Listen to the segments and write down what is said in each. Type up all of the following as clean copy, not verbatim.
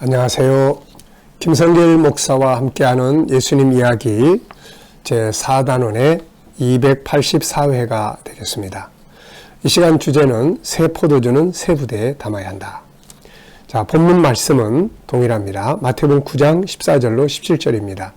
안녕하세요. 김성길 목사와 함께하는 예수님 이야기 제4단원의 284회가 되겠습니다. 이 시간 주제는 새 포도주는 새 부대에 담아야 한다. 자, 본문 말씀은 동일합니다. 마태복음 9장 14절로 17절입니다.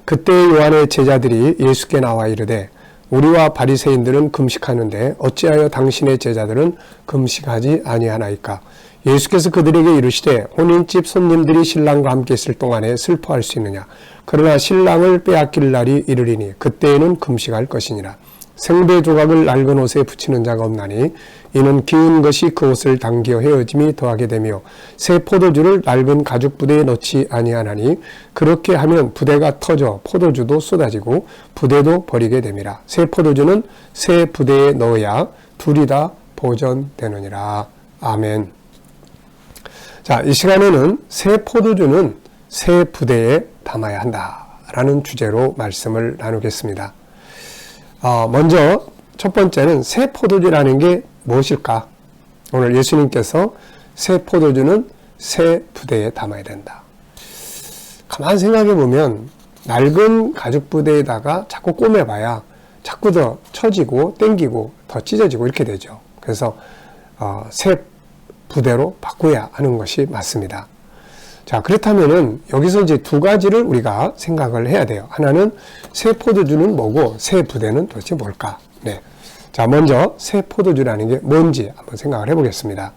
그때 요한의 제자들이 예수께 나와 이르되 우리와 바리새인들은 금식하는데 어찌하여 당신의 제자들은 금식하지 아니하나이까? 예수께서 그들에게 이르시되 혼인집 손님들이 신랑과 함께 있을 동안에 슬퍼할 수 있느냐? 그러나 신랑을 빼앗길 날이 이르리니 그때에는 금식할 것이니라. 생배 조각을 낡은 옷에 붙이는 자가 없나니 이는 기운 것이 그 옷을 당겨 헤어짐이 더하게 되며 새 포도주를 낡은 가죽 부대에 넣지 아니하나니 그렇게 하면 부대가 터져 포도주도 쏟아지고 부대도 버리게 됨이라. 새 포도주는 새 부대에 넣어야 둘이 다 보존되느니라. 아멘. 자, 이 시간에는 새 포도주는 새 부대에 담아야 한다라는 주제로 말씀을 나누겠습니다. 먼저 첫 번째는 새 포도주라는 게 무엇일까? 오늘 예수님께서 새 포도주는 새 부대에 담아야 된다. 가만히 생각해 보면 낡은 가죽 부대에다가 자꾸 꼬매봐야 자꾸 더 처지고 땡기고 더 찢어지고 이렇게 되죠. 그래서 새 부대로 바꿔야 하는 것이 맞습니다. 자, 그렇다면은 여기서 이제 두 가지를 우리가 생각을 해야 돼요. 하나는 새 포도주는 뭐고 새 부대는 도대체 뭘까? 네. 자, 먼저 새 포도주라는 게 뭔지 한번 생각을 해보겠습니다.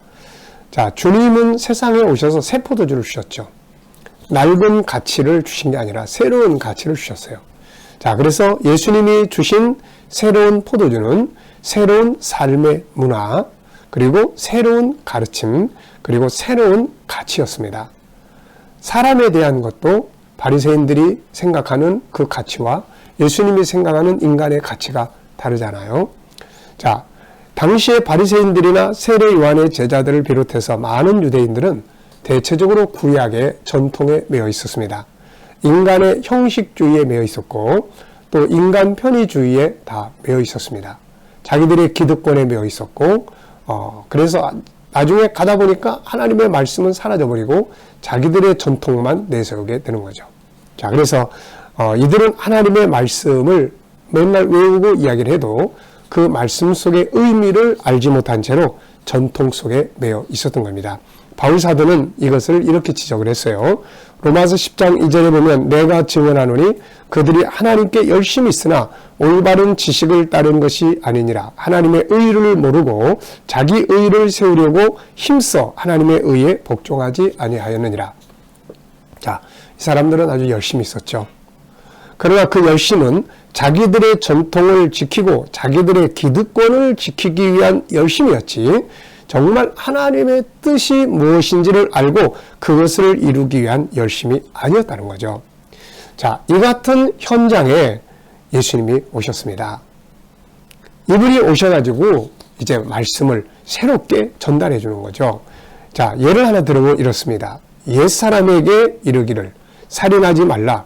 자, 주님은 세상에 오셔서 새 포도주를 주셨죠. 낡은 가치를 주신 게 아니라 새로운 가치를 주셨어요. 자, 그래서 예수님이 주신 새로운 포도주는 새로운 삶의 문화, 그리고 새로운 가르침, 그리고 새로운 가치였습니다. 사람에 대한 것도 바리새인들이 생각하는 그 가치와 예수님이 생각하는 인간의 가치가 다르잖아요. 자, 당시에 바리새인들이나 세례 요한의 제자들을 비롯해서 많은 유대인들은 대체적으로 구약의 전통에 매여 있었습니다. 인간의 형식주의에 매여 있었고 또 인간 편의주의에 다 매여 있었습니다. 자기들의 기득권에 매여 있었고 그래서 나중에 가다 보니까 하나님의 말씀은 사라져버리고 자기들의 전통만 내세우게 되는 거죠. 자, 그래서 이들은 하나님의 말씀을 맨날 외우고 이야기를 해도 그 말씀 속의 의미를 알지 못한 채로 전통 속에 매여 있었던 겁니다. 바울 사도는 이것을 이렇게 지적을 했어요. 로마서 10장 2절에 보면 내가 증언하노니 그들이 하나님께 열심히 있으나 올바른 지식을 따른 것이 아니니라. 하나님의 의를 모르고 자기 의를 세우려고 힘써 하나님의 의에 복종하지 아니하였느니라. 자, 이 사람들은 아주 열심히 있었죠. 그러나 그 열심은 자기들의 전통을 지키고 자기들의 기득권을 지키기 위한 열심이었지 정말 하나님의 뜻이 무엇인지를 알고 그것을 이루기 위한 열심이 아니었다는 거죠. 자, 이 같은 현장에 예수님이 오셨습니다. 이분이 오셔가지고 이제 말씀을 새롭게 전달해 주는 거죠. 자, 예를 하나 들어보면 이렇습니다. 옛사람에게 이르기를 살인하지 말라.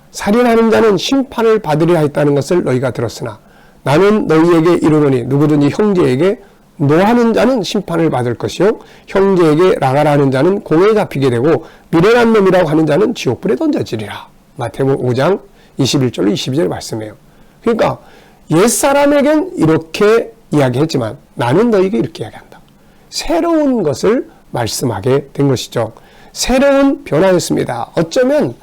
살인하는 자는 심판을 받으리라 했다는 것을 너희가 들었으나 나는 너희에게 이르노니 누구든지 형제에게 노하는 자는 심판을 받을 것이요 형제에게 라가라는 자는 공에 잡히게 되고 미련한 놈이라고 하는 자는 지옥불에 던져지리라. 마태복음 5장 21절로 22절 말씀이에요. 그러니까 옛사람에겐 이렇게 이야기했지만 나는 너희에게 이렇게 이야기한다. 새로운 것을 말씀하게 된 것이죠. 새로운 변화였습니다. 어쩌면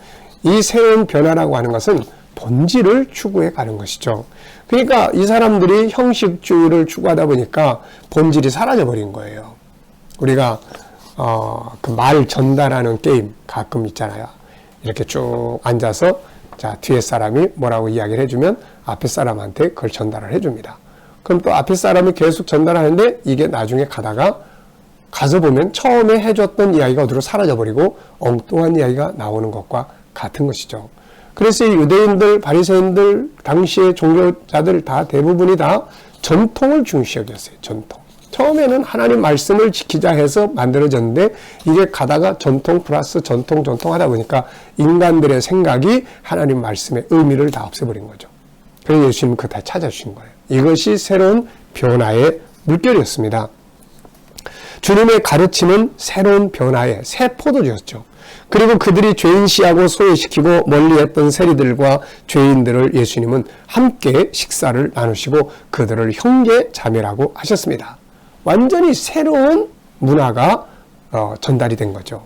이 새로운 변화라고 하는 것은 본질을 추구해 가는 것이죠. 그러니까 이 사람들이 형식주의를 추구하다 보니까 본질이 사라져버린 거예요. 우리가 그 말 전달하는 게임 가끔 있잖아요. 이렇게 쭉 앉아서 자, 뒤에 사람이 뭐라고 이야기를 해주면 앞에 사람한테 그걸 전달을 해줍니다. 그럼 또 앞에 사람이 계속 전달하는데 이게 나중에 가서 보면 처음에 해줬던 이야기가 어디로 사라져버리고 엉뚱한 이야기가 나오는 것과 같은 것이죠. 그래서 이 유대인들, 바리새인들, 당시의 종교자들 다 대부분이 다 전통을 중시 여겼어요. 전통. 처음에는 하나님 말씀을 지키자 해서 만들어졌는데 이게 가다가 전통 플러스 전통 하다 보니까 인간들의 생각이 하나님 말씀의 의미를 다 없애버린 거죠. 그래서 예수님은 그걸 다 찾아주신 거예요. 이것이 새로운 변화의 물결이었습니다. 주님의 가르침은 새로운 변화의 새 포도주였죠. 그리고 그들이 죄인시하고 소외시키고 멀리했던 세리들과 죄인들을 예수님은 함께 식사를 나누시고 그들을 형제 자매라고 하셨습니다. 완전히 새로운 문화가 전달이 된 거죠.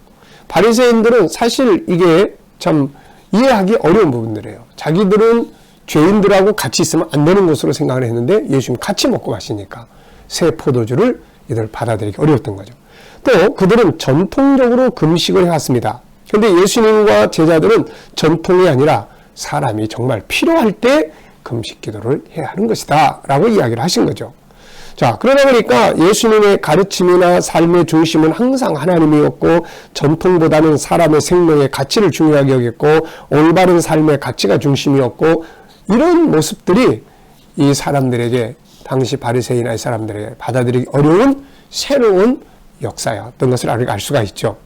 바리새인들은 사실 이게 참 이해하기 어려운 부분들이에요. 자기들은 죄인들하고 같이 있으면 안 되는 것으로 생각을 했는데 예수님 같이 먹고 마시니까 새 포도주를 이들 받아들이기 어려웠던 거죠. 또 그들은 전통적으로 금식을 해왔습니다. 그런데 예수님과 제자들은 전통이 아니라 사람이 정말 필요할 때 금식 기도를 해야 하는 것이다 라고 이야기를 하신 거죠. 자, 그러다 보니까 예수님의 가르침이나 삶의 중심은 항상 하나님이었고 전통보다는 사람의 생명의 가치를 중요하게 여겼고 올바른 삶의 가치가 중심이었고 이런 모습들이 이 사람들에게 당시 바리새인의 사람들에게 받아들이기 어려운 새로운 역사였던 것을 알 수가 있죠.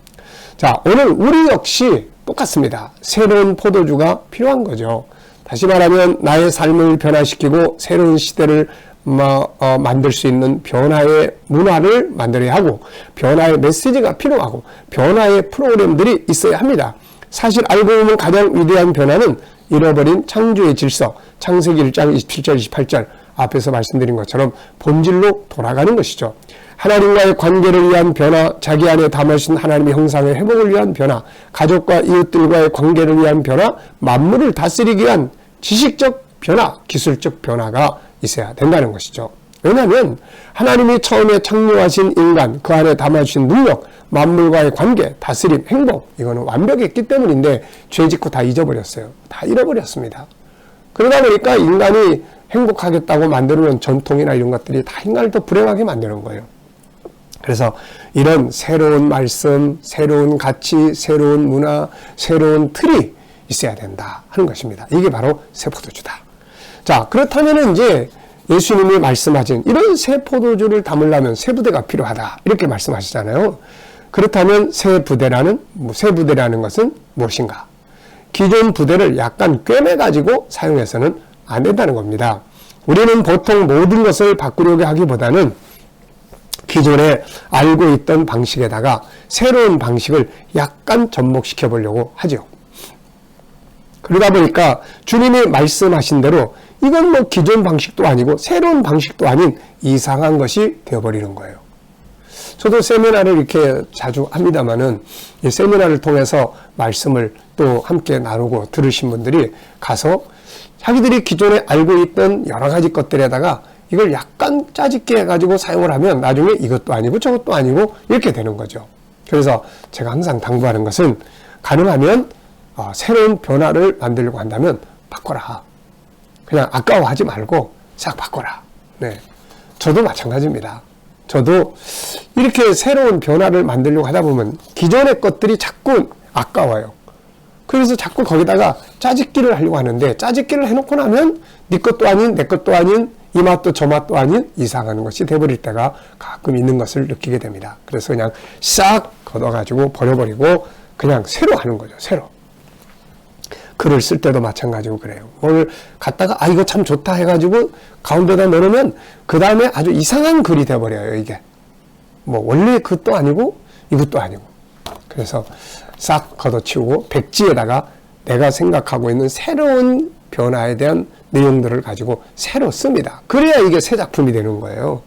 자, 오늘 우리 역시 똑같습니다. 새로운 포도주가 필요한 거죠. 다시 말하면 나의 삶을 변화시키고 새로운 시대를 만들 수 있는 변화의 문화를 만들어야 하고 변화의 메시지가 필요하고 변화의 프로그램들이 있어야 합니다. 사실 알고 보면 가장 위대한 변화는 잃어버린 창조의 질서, 창세기 1장 27절 28절 앞에서 말씀드린 것처럼 본질로 돌아가는 것이죠. 하나님과의 관계를 위한 변화, 자기 안에 담으신 하나님의 형상의 회복을 위한 변화, 가족과 이웃들과의 관계를 위한 변화, 만물을 다스리기 위한 지식적 변화, 기술적 변화가 있어야 된다는 것이죠. 왜냐하면 하나님이 처음에 창조하신 인간, 그 안에 담아주신 능력, 만물과의 관계, 다스림, 행복 이거는 완벽했기 때문인데 죄 짓고 다 잊어버렸어요. 다 잃어버렸습니다. 그러다 보니까 인간이 행복하겠다고 만들어놓은 전통이나 이런 것들이 다 인간을 더 불행하게 만드는 거예요. 그래서 이런 새로운 말씀, 새로운 가치, 새로운 문화, 새로운 틀이 있어야 된다 하는 것입니다. 이게 바로 새 포도주다. 자, 그렇다면 이제 예수님이 말씀하신 이런 새 포도주를 담으려면 새 부대가 필요하다 이렇게 말씀하시잖아요. 그렇다면 새 부대라는 것은 무엇인가? 기존 부대를 약간 꿰매가지고 사용해서는 안 된다는 겁니다. 우리는 보통 모든 것을 바꾸려고 하기보다는 기존에 알고 있던 방식에다가 새로운 방식을 약간 접목시켜 보려고 하죠. 그러다 보니까 주님이 말씀하신 대로 이건 뭐 기존 방식도 아니고 새로운 방식도 아닌 이상한 것이 되어버리는 거예요. 저도 세미나를 이렇게 자주 합니다만은 이 세미나를 통해서 말씀을 또 함께 나누고 들으신 분들이 가서 자기들이 기존에 알고 있던 여러 가지 것들에다가 이걸 약간 짜집게 해가지고 사용을 하면 나중에 이것도 아니고 저것도 아니고 이렇게 되는 거죠. 그래서 제가 항상 당부하는 것은 가능하면 새로운 변화를 만들려고 한다면 바꿔라. 그냥 아까워하지 말고 싹 바꿔라. 네, 저도 마찬가지입니다. 저도 이렇게 새로운 변화를 만들려고 하다 보면 기존의 것들이 자꾸 아까워요. 그래서 자꾸 거기다가 짜집기를 하려고 하는데 짜집기를 해놓고 나면 네 것도 아닌 내 것도 아닌 이 맛도 저 맛도 아닌 이상한 것이 돼버릴 때가 가끔 있는 것을 느끼게 됩니다. 그래서 그냥 싹 걷어가지고 버려버리고 그냥 새로 하는 거죠. 새로. 글을 쓸 때도 마찬가지고 그래요. 뭘 갖다가 이거 참 좋다 해가지고 가운데다 넣으면 그 다음에 아주 이상한 글이 돼버려요. 이게 뭐 원래 그것도 아니고 이것도 아니고. 그래서 싹 걷어치우고 백지에다가 내가 생각하고 있는 새로운 변화에 대한 내용들을 가지고 새로 씁니다. 그래야 이게 새 작품이 되는 거예요.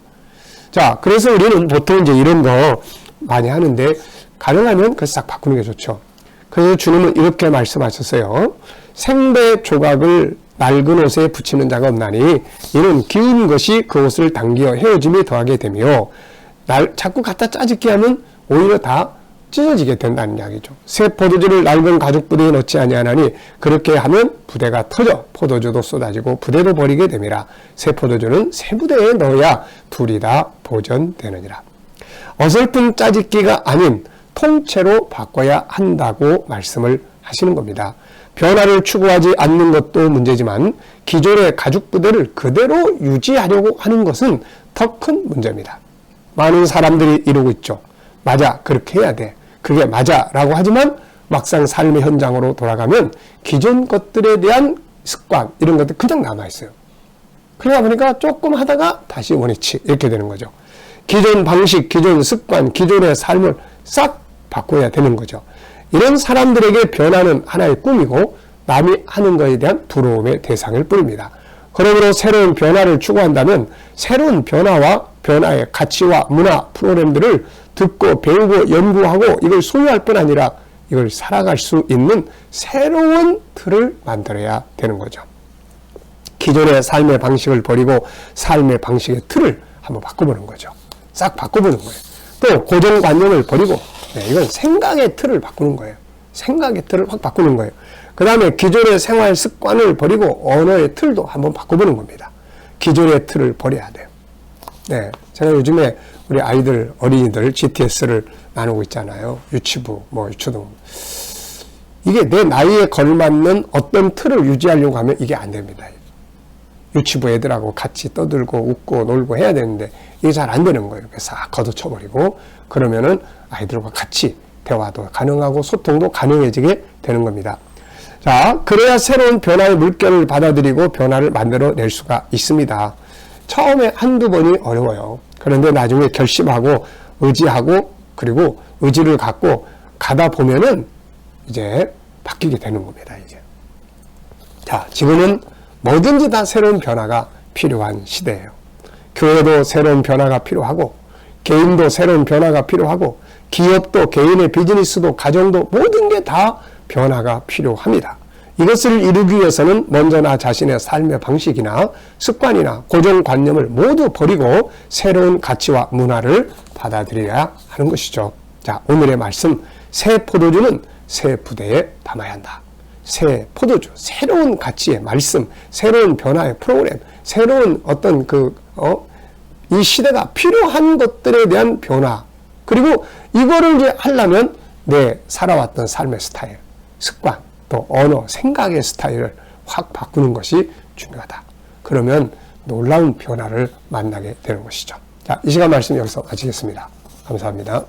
자, 그래서 우리는 보통 이제 이런 거 많이 하는데 가능하면 그 싹 바꾸는 게 좋죠. 그래서 주님은 이렇게 말씀하셨어요. 생배 조각을 낡은 옷에 붙이는 자가 없나니 이는 기운 것이 그 옷을 당기어 헤어짐이 더하게 되며 자꾸 갖다 짜집게 하면 오히려 다 찢어지게 된다는 이야기죠. 새 포도주를 낡은 가죽 부대에 넣지 아니하나니 그렇게 하면 부대가 터져 포도주도 쏟아지고 부대도 버리게 됨이라. 새 포도주는 새 부대에 넣어야 둘이 다 보존되느니라. 어설픈 짜집기가 아닌 통째로 바꿔야 한다고 말씀을 하시는 겁니다. 변화를 추구하지 않는 것도 문제지만 기존의 가죽 부대를 그대로 유지하려고 하는 것은 더 큰 문제입니다. 많은 사람들이 이러고 있죠. 맞아, 그렇게 해야 돼. 그게 맞아 라고 하지만 막상 삶의 현장으로 돌아가면 기존 것들에 대한 습관 이런 것들 그냥 남아있어요. 그러다 보니까 조금 하다가 다시 원위치 이렇게 되는 거죠. 기존 방식, 기존 습관, 기존의 삶을 싹 바꿔야 되는 거죠. 이런 사람들에게 변화는 하나의 꿈이고 남이 하는 것에 대한 부러움의 대상일 뿐입니다. 그러므로 새로운 변화를 추구한다면 새로운 변화와 변화의 가치와 문화 프로그램들을 듣고 배우고 연구하고 이걸 소유할 뿐 아니라 이걸 살아갈 수 있는 새로운 틀을 만들어야 되는 거죠. 기존의 삶의 방식을 버리고 삶의 방식의 틀을 한번 바꿔보는 거죠. 싹 바꿔보는 거예요. 또 고정관념을 버리고 이건 생각의 틀을 바꾸는 거예요. 생각의 틀을 확 바꾸는 거예요. 그 다음에 기존의 생활 습관을 버리고 언어의 틀도 한번 바꿔보는 겁니다. 기존의 틀을 버려야 돼요. 네, 제가 요즘에 우리 아이들, 어린이들 GTS를 나누고 있잖아요. 유치부, 유초등. 이게 내 나이에 걸맞는 어떤 틀을 유지하려고 하면 이게 안 됩니다. 유치부 애들하고 같이 떠들고 웃고 놀고 해야 되는데 이게 잘 안 되는 거예요. 그래서 싹 걷어쳐버리고 그러면은 아이들과 같이 대화도 가능하고 소통도 가능해지게 되는 겁니다. 자, 그래야 새로운 변화의 물결을 받아들이고 변화를 만들어낼 수가 있습니다. 처음에 한두 번이 어려워요. 그런데 나중에 결심하고 의지하고 그리고 의지를 갖고 가다 보면은 이제 바뀌게 되는 겁니다. 이제. 자, 지금은 뭐든지 다 새로운 변화가 필요한 시대예요. 교회도 새로운 변화가 필요하고 개인도 새로운 변화가 필요하고 기업도 개인의 비즈니스도 가정도 모든 게 다 변화가 필요합니다. 이것을 이루기 위해서는 먼저 나 자신의 삶의 방식이나 습관이나 고정관념을 모두 버리고 새로운 가치와 문화를 받아들여야 하는 것이죠. 자, 오늘의 말씀, 새 포도주는 새 부대에 담아야 한다. 새 포도주, 새로운 가치의 말씀, 새로운 변화의 프로그램, 새로운 어떤 이 시대가 필요한 것들에 대한 변화, 그리고 이거를 이제 하려면 내 살아왔던 삶의 스타일, 습관, 또 언어, 생각의 스타일을 확 바꾸는 것이 중요하다. 그러면 놀라운 변화를 만나게 되는 것이죠. 자, 이 시간 말씀 여기서 마치겠습니다. 감사합니다.